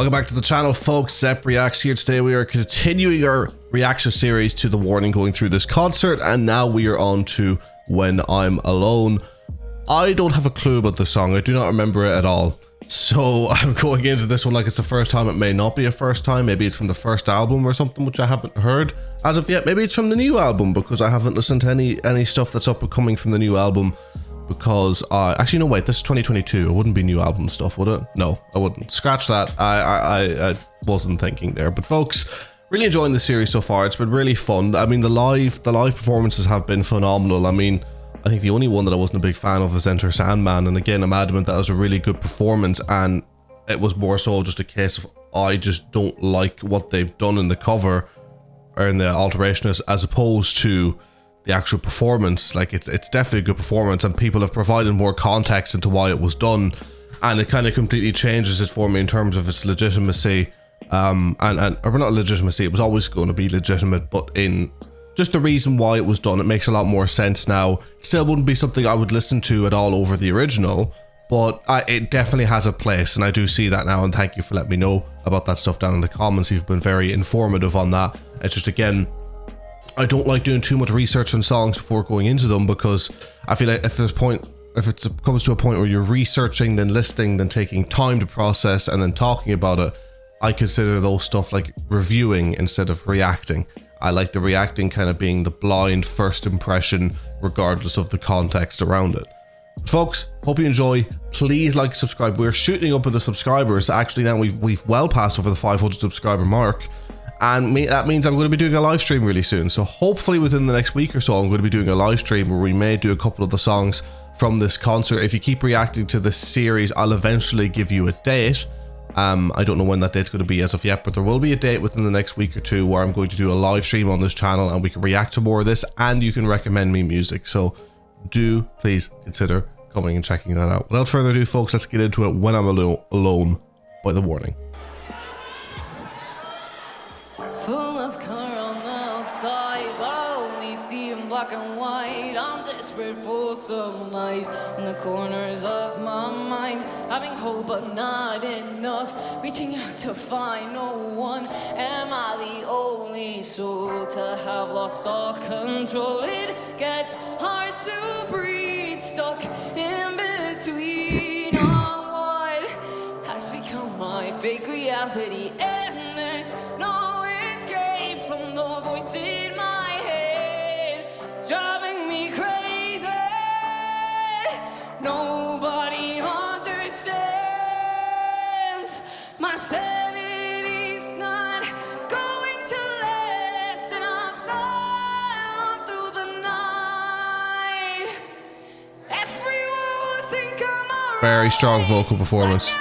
Welcome back to the channel, folks. ZEP Reacts here. Today we are continuing our reaction series to The Warning, going through this concert, and now we are on to When I'm Alone. I don't have a clue about this song. I do not remember it at all. So I'm going into this one like it's the first time. It may not be a first time. Maybe it's from the first album or something, which I haven't heard as of yet. Maybe it's from the new album, because I haven't listened to any stuff that's up and coming from the new album. Because actually no, wait, this is 2022. It wouldn't be new album stuff, would it? No, I wouldn't. Scratch that. I wasn't thinking there. But folks, really enjoying the series so far. It's been really fun. I mean, the live performances have been phenomenal. I mean, I think the only one that I wasn't a big fan of was Enter Sandman, and again, I'm adamant that was a really good performance, and it was more so just a case of I just don't like what they've done in the cover or in the alteration as opposed to the actual performance. Like, it's definitely a good performance, and people have provided more context into why it was done, and it kind of completely changes it for me in terms of its legitimacy, or not legitimacy, it was always going to be legitimate, but in just the reason why it was done, it makes a lot more sense now. It still wouldn't be something I would listen to at all over the original, but it definitely has a place, and I do see that now, and thank you for letting me know about that stuff down in the comments. You've been very informative on that. It's just, again, I don't like doing too much research on songs before going into them, because I feel like if it comes to a point where you're researching, then listening, then taking time to process, and then talking about it, I consider those stuff like reviewing instead of reacting. I like the reacting kind of being the blind first impression, regardless of the context around it. Folks, hope you enjoy. Please like, subscribe. We're shooting up with the subscribers. Actually, now we've well passed over the 500 subscriber mark. And that means I'm going to be doing a live stream really soon. So hopefully within the next week or so, I'm going to be doing a live stream where we may do a couple of the songs from this concert. If you keep reacting to this series, I'll eventually give you a date. I don't know when that date's going to be as of yet, but there will be a date within the next week or two where I'm going to do a live stream on this channel, and we can react to more of this, and you can recommend me music. So do please consider coming and checking that out. Without further ado, folks, let's get into it. When I'm Alone by The Warning. Full of color on the outside, but I only see in black and white. I'm desperate for some light in the corners of my mind. Having hope but not enough, reaching out to find no one. Am I the only soul to have lost all control? It gets hard to breathe, stuck in between on what has become my fake reality, and there's no from the voice in my head. It's driving me crazy. Nobody understands. My sanity's not going to last, and I'll smile through the night. Everyone will think I'm alright. Very strong vocal performance.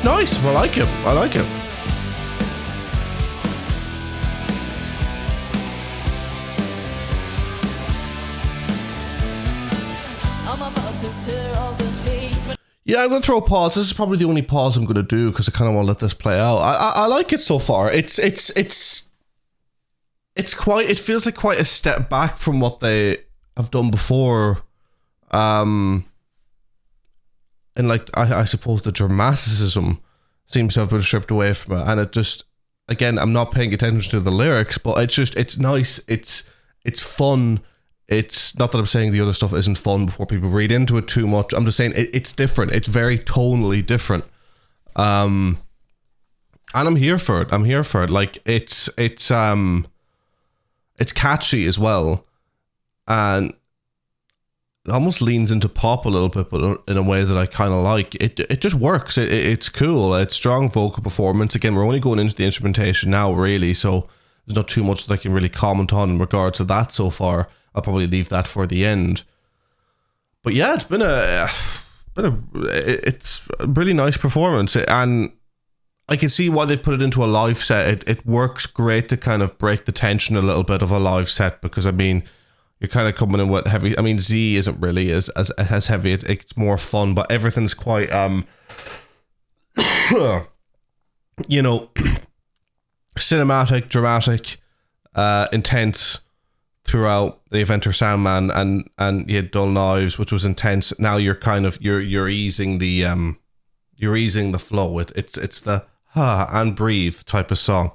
Nice, I like it. I like it. I'm about to tear all this page. Yeah, I'm gonna throw a pause. This is probably the only pause I'm gonna do, because I kind of want to let this play out. I like it so far. It feels like quite a step back from what they have done before. And like, I suppose the dramaticism seems to have been stripped away from it, and it just, again, I'm not paying attention to the lyrics, but it's nice, it's fun. It's not that I'm saying the other stuff isn't fun before people read into it too much. I'm just saying it's different. It's very tonally different. And I'm here for it. I'm here for it. Like, it's catchy as well, and it almost leans into pop a little bit, but in a way that I kind of like. It just works. It's cool. It's strong vocal performance. Again, we're only going into the instrumentation now, really, so there's not too much that I can really comment on in regards to that so far. I'll probably leave that for the end. But yeah, it's it's a really nice performance, and I can see why they've put it into a live set. It works great to kind of break the tension a little bit of a live set, because I mean, you're kind of coming in with heavy. I mean, Z isn't really as heavy. It's more fun, but everything's quite you know, cinematic, dramatic, intense throughout the Inventor Sandman, and you had Dull Knives, which was intense. Now you're kind of you're easing the flow. It's the and breathe type of song.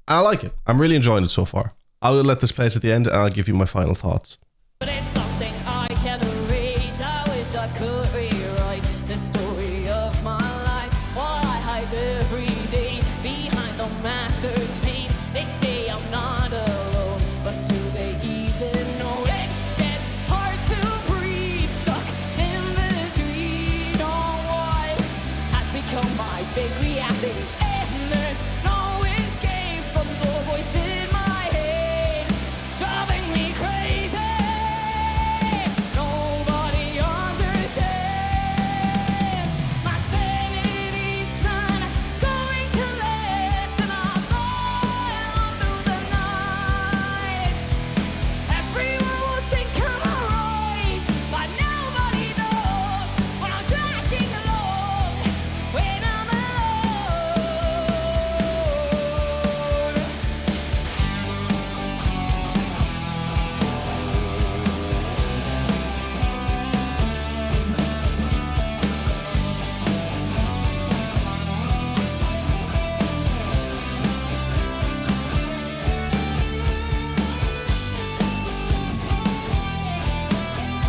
I like it. I'm really enjoying it so far. I will let this play to the end, and I'll give you my final thoughts. But it's something I can erase. I wish I could rewrite the story of my life. While I hide every day behind the master's paint. They say I'm not alone, but do they even know it? It's hard to breathe, stuck in between on what has become my big reality. And there's no escape from the voice in my head. It's driving me crazy. Nobody understands. My sanity's not going to last, and I'll fly on through the night. Everyone will think I'm alright, but nobody knows when I'm dragging along, when I'm alone.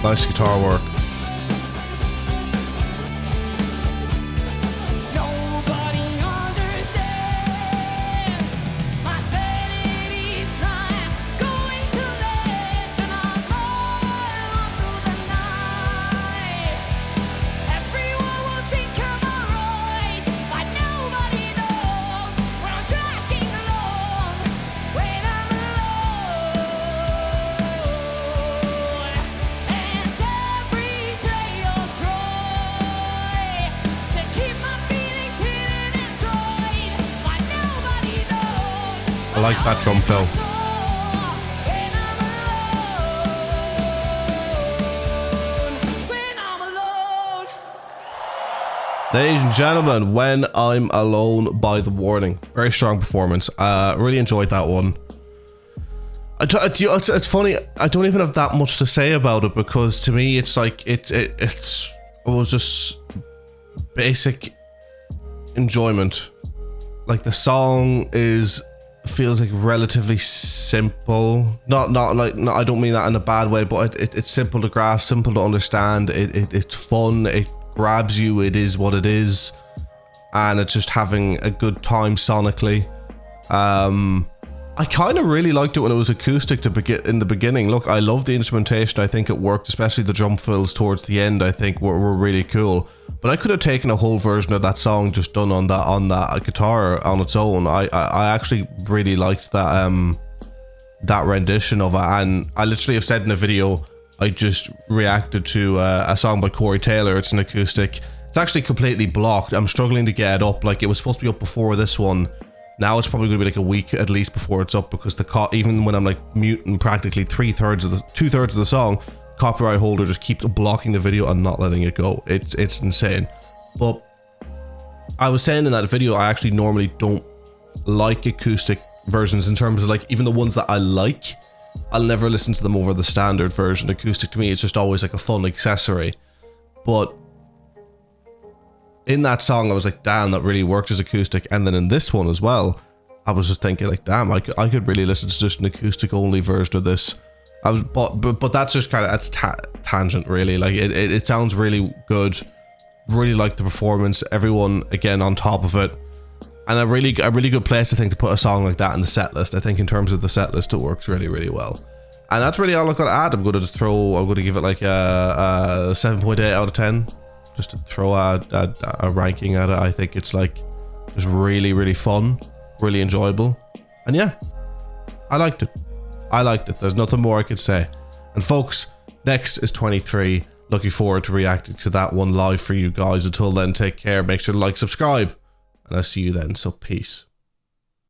Nice guitar work. Nobody understands. My sanity's not going to last, and I'll fly on through the night. Everyone will think I'm alright, but nobody knows when I'm dragging along, when I'm alone. And every day I'll try to keep my feelings hidden inside, but nobody knows. I like that drum fill. When I'm alone. Ladies and gentlemen, When I'm Alone by The Warning. Very strong performance. Really enjoyed that one. It's funny, I don't even have that much to say about it, because to me it's like it was just basic enjoyment. Like, the song feels like relatively simple. Not I don't mean that in a bad way, but it's simple to grasp, simple to understand. It's fun, it grabs you, it is what it is, and it's just having a good time sonically. I kind of really liked it when it was acoustic in the beginning. Look, I love the instrumentation. I think it worked, especially the drum fills towards the end. I think were really cool. But I could have taken a whole version of that song just done on that guitar on its own. I actually really liked that that rendition of it, and I literally have said in the video I just reacted to a song by Corey Taylor. It's an acoustic. It's actually completely blocked. I'm struggling to get it up. Like, it was supposed to be up before this one. Now it's probably going to be like a week at least before it's up, because even when I'm like muting practically two-thirds of the song, copyright holder just keeps blocking the video and not letting it go. It's insane. But I was saying in that video, I actually normally don't like acoustic versions, in terms of like, even the ones that I like, I'll never listen to them over the standard version. Acoustic to me is just always like a fun accessory. But in that song, I was like, damn, that really worked as acoustic. And then in this one as well, I was just thinking like, damn, I could really listen to just an acoustic only version of this. But that's just kind of, that's tangent really. Like, it sounds really good. Really like the performance. Everyone again on top of it, and a really good place, I think, to put a song like that in the set list. I think in terms of the set list, it works really, really well. And that's really all I've got to add. I'm going to give it like a 7.8 out of 10. Just to throw a ranking at it. I think it's like just really, really fun, really enjoyable, and yeah, I liked it. There's nothing more I could say. And folks, next is 23. Looking forward to reacting to that one live for you guys. Until then, take care, make sure to like, subscribe, and I'll see you then. So peace.